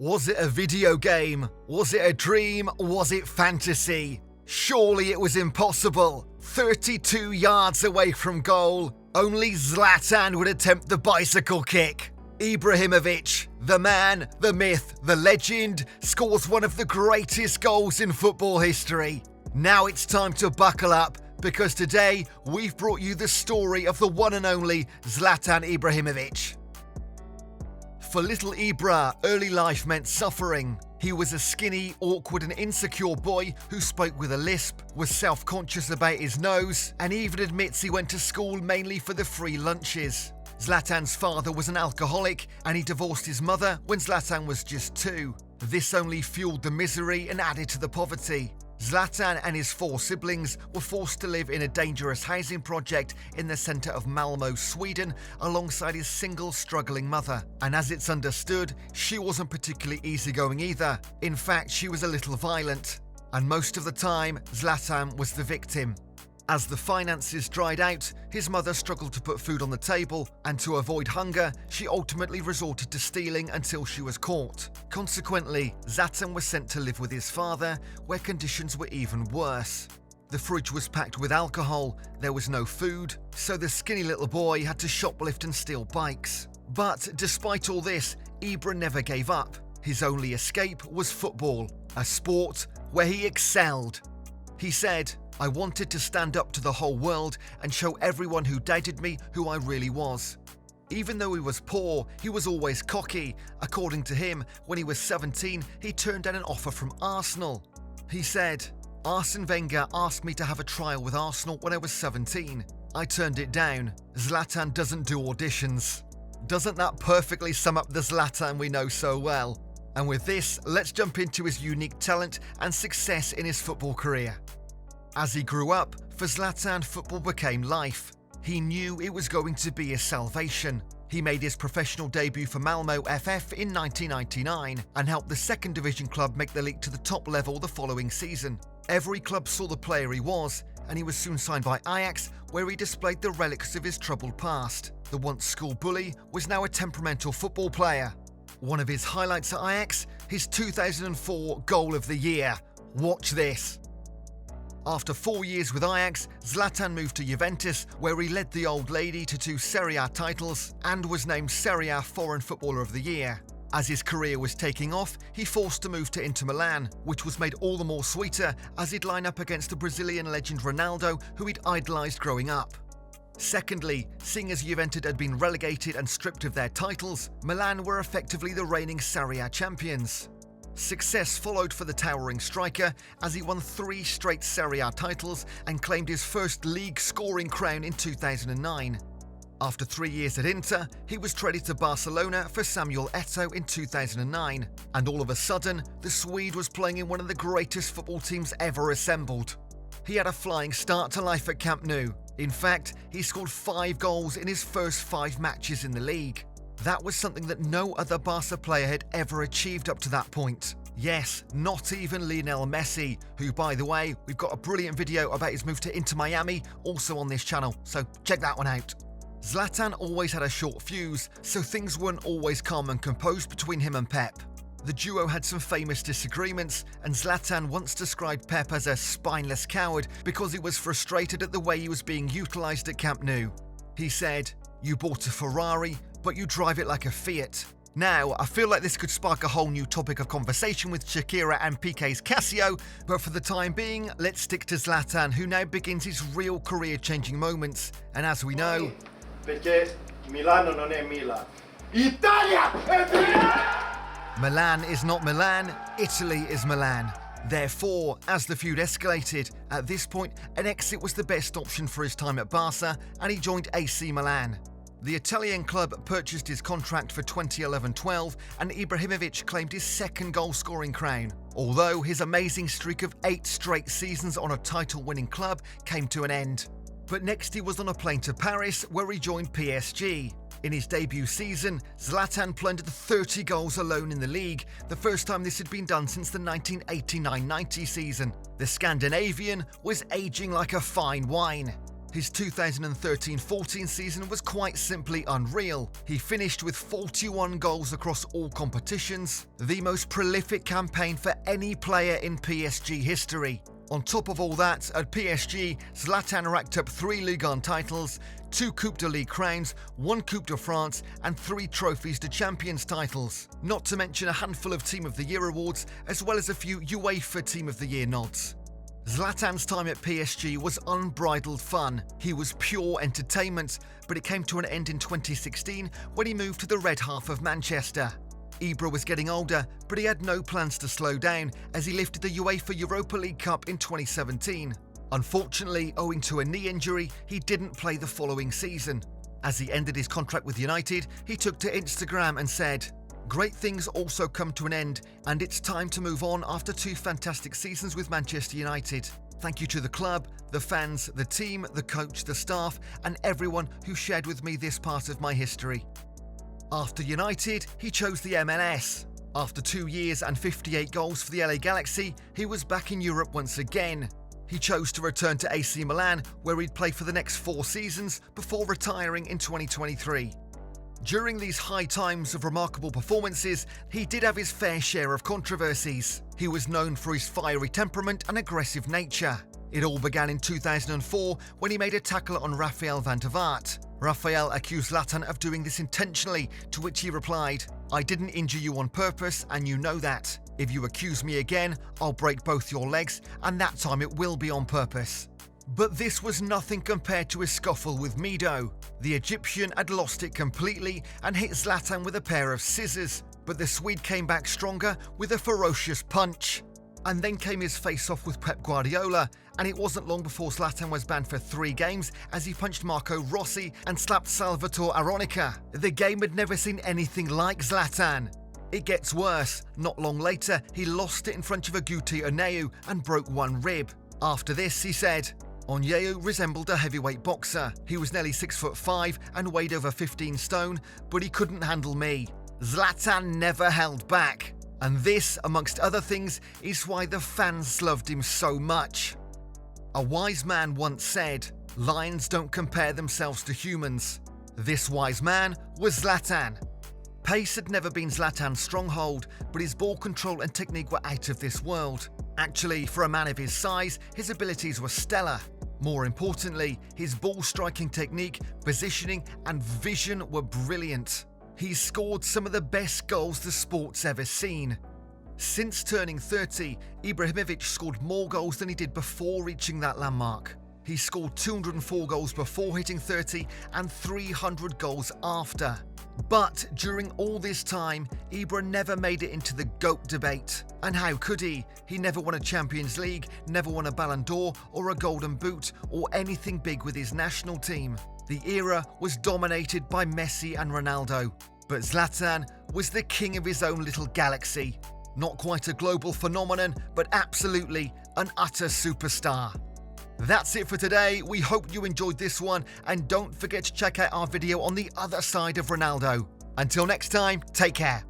Was it a video game? Was it a dream? Was it fantasy? Surely it was impossible. 32 yards away from goal, only Zlatan would attempt the bicycle kick. Ibrahimović, the man, the myth, the legend, scores one of the greatest goals in football history. Now it's time to buckle up, because today we've brought you the story of the one and only Zlatan Ibrahimović. For little Ibra, early life meant suffering. He was a skinny, awkward and insecure boy who spoke with a lisp, was self-conscious about his nose, and even admits he went to school mainly for the free lunches. Zlatan's father was an alcoholic, and he divorced his mother when Zlatan was just 2. This only fueled the misery and added to the poverty. Zlatan and his 4 siblings were forced to live in a dangerous housing project in the centre of Malmö, Sweden, alongside his single, struggling mother. And as it's understood, she wasn't particularly easygoing either. In fact, she was a little violent. And most of the time, Zlatan was the victim. As the finances dried out, his mother struggled to put food on the table, and to avoid hunger, she ultimately resorted to stealing until she was caught. Consequently, Zlatan was sent to live with his father, where conditions were even worse. The fridge was packed with alcohol, there was no food, so the skinny little boy had to shoplift and steal bikes. But despite all this, Ibra never gave up. His only escape was football, a sport where he excelled. He said, "I wanted to stand up to the whole world and show everyone who doubted me who I really was." Even though he was poor, he was always cocky. According to him, when he was 17, he turned down an offer from Arsenal. He said, "Arsene Wenger asked me to have a trial with Arsenal when I was 17. I turned it down. Zlatan doesn't do auditions." Doesn't that perfectly sum up the Zlatan we know so well? And with this, let's jump into his unique talent and success in his football career. As he grew up, for Zlatan, football became life. He knew it was going to be his salvation. He made his professional debut for Malmö FF in 1999 and helped the second division club make the league to the top level the following season. Every club saw the player he was, and he was soon signed by Ajax, where he displayed the relics of his troubled past. The once school bully was now a temperamental football player. One of his highlights at Ajax, his 2004 Goal of the Year. Watch this. After 4 years with Ajax, Zlatan moved to Juventus, where he led the Old Lady to 2 Serie A titles and was named Serie A Foreign Footballer of the Year. As his career was taking off, he forced to move to Inter Milan, which was made all the more sweeter as he'd line up against the Brazilian legend Ronaldo, who he'd idolised growing up. Secondly, seeing as Juventus had been relegated and stripped of their titles, Milan were effectively the reigning Serie A champions. Success followed for the towering striker as he won 3 straight Serie A titles and claimed his first league scoring crown in 2009. After 3 years at Inter, he was traded to Barcelona for Samuel Eto'o in 2009, and all of a sudden, the Swede was playing in one of the greatest football teams ever assembled. He had a flying start to life at Camp Nou. In fact, he scored 5 goals in his first 5 matches in the league. That was something that no other Barca player had ever achieved up to that point. Yes, not even Lionel Messi, who, by the way, we've got a brilliant video about his move to Inter Miami also on this channel, so check that one out. Zlatan always had a short fuse, so things weren't always calm and composed between him and Pep. The duo had some famous disagreements, and Zlatan once described Pep as a spineless coward because he was frustrated at the way he was being utilised at Camp Nou. He said, "You bought a Ferrari, but you drive it like a Fiat." Now, I feel like this could spark a whole new topic of conversation with Shakira and Piqué's Casio, but for the time being, let's stick to Zlatan, who now begins his real career-changing moments. And as we know, Perché Milano non è Milan. Italia è Milan! Milan is not Milan, Italy is Milan. Therefore, as the feud escalated, at this point, an exit was the best option for his time at Barca, and he joined AC Milan. The Italian club purchased his contract for 2011-12, and Ibrahimović claimed his second goal-scoring crown, although his amazing streak of 8 straight seasons on a title-winning club came to an end. But next he was on a plane to Paris, where he joined PSG. In his debut season, Zlatan plundered 30 goals alone in the league, the first time this had been done since the 1989-90 season. The Scandinavian was aging like a fine wine. His 2013-14 season was quite simply unreal. He finished with 41 goals across all competitions, the most prolific campaign for any player in PSG history. On top of all that, at PSG, Zlatan racked up 3 Ligue 1 titles, 2 Coupe de Ligue crowns, 1 Coupe de France, and 3 trophies to Champions titles. Not to mention a handful of Team of the Year awards, as well as a few UEFA Team of the Year nods. Zlatan's time at PSG was unbridled fun. He was pure entertainment, but it came to an end in 2016 when he moved to the red half of Manchester. Ibra was getting older, but he had no plans to slow down as he lifted the UEFA Europa League Cup in 2017. Unfortunately, owing to a knee injury, he didn't play the following season. As he ended his contract with United, he took to Instagram and said, "Great things also come to an end, and it's time to move on after 2 fantastic seasons with Manchester United. Thank you to the club, the fans, the team, the coach, the staff, and everyone who shared with me this part of my history." After United, he chose the MLS. After 2 years and 58 goals for the LA Galaxy, he was back in Europe once again. He chose to return to AC Milan, where he'd play for the next 4 seasons before retiring in 2023. During these high times of remarkable performances, he did have his fair share of controversies. He was known for his fiery temperament and aggressive nature. It all began in 2004 when he made a tackle on Rafael van der Vaart. Rafael accused Zlatan of doing this intentionally, to which he replied, "I didn't injure you on purpose and you know that. If you accuse me again, I'll break both your legs, and that time it will be on purpose." But this was nothing compared to his scuffle with Mido. The Egyptian had lost it completely and hit Zlatan with a pair of scissors, but the Swede came back stronger with a ferocious punch. And then came his face-off with Pep Guardiola, and it wasn't long before Zlatan was banned for 3 games as he punched Marco Rossi and slapped Salvatore Aronica. The game had never seen anything like Zlatan. It gets worse. Not long later, he lost it in front of Agute Onyewu and broke 1 rib. After this, he said, "Onyewu resembled a heavyweight boxer. He was nearly 6'5" and weighed over 15 stone, but he couldn't handle me." Zlatan never held back. And this, amongst other things, is why the fans loved him so much. A wise man once said, "Lions don't compare themselves to humans." This wise man was Zlatan. Pace had never been Zlatan's stronghold, but his ball control and technique were out of this world. Actually, for a man of his size, his abilities were stellar. More importantly, his ball striking technique, positioning, and vision were brilliant. He's scored some of the best goals the sport's ever seen. Since turning 30, Ibrahimović scored more goals than he did before reaching that landmark. He scored 204 goals before hitting 30 and 300 goals after. But during all this time, Ibra never made it into the GOAT debate. And how could he? He never won a Champions League, never won a Ballon d'Or or a Golden Boot or anything big with his national team. The era was dominated by Messi and Ronaldo. But Zlatan was the king of his own little galaxy. Not quite a global phenomenon, but absolutely an utter superstar. That's it for today. We hope you enjoyed this one, and don't forget to check out our video on the other side of Ronaldo. Until next time, take care.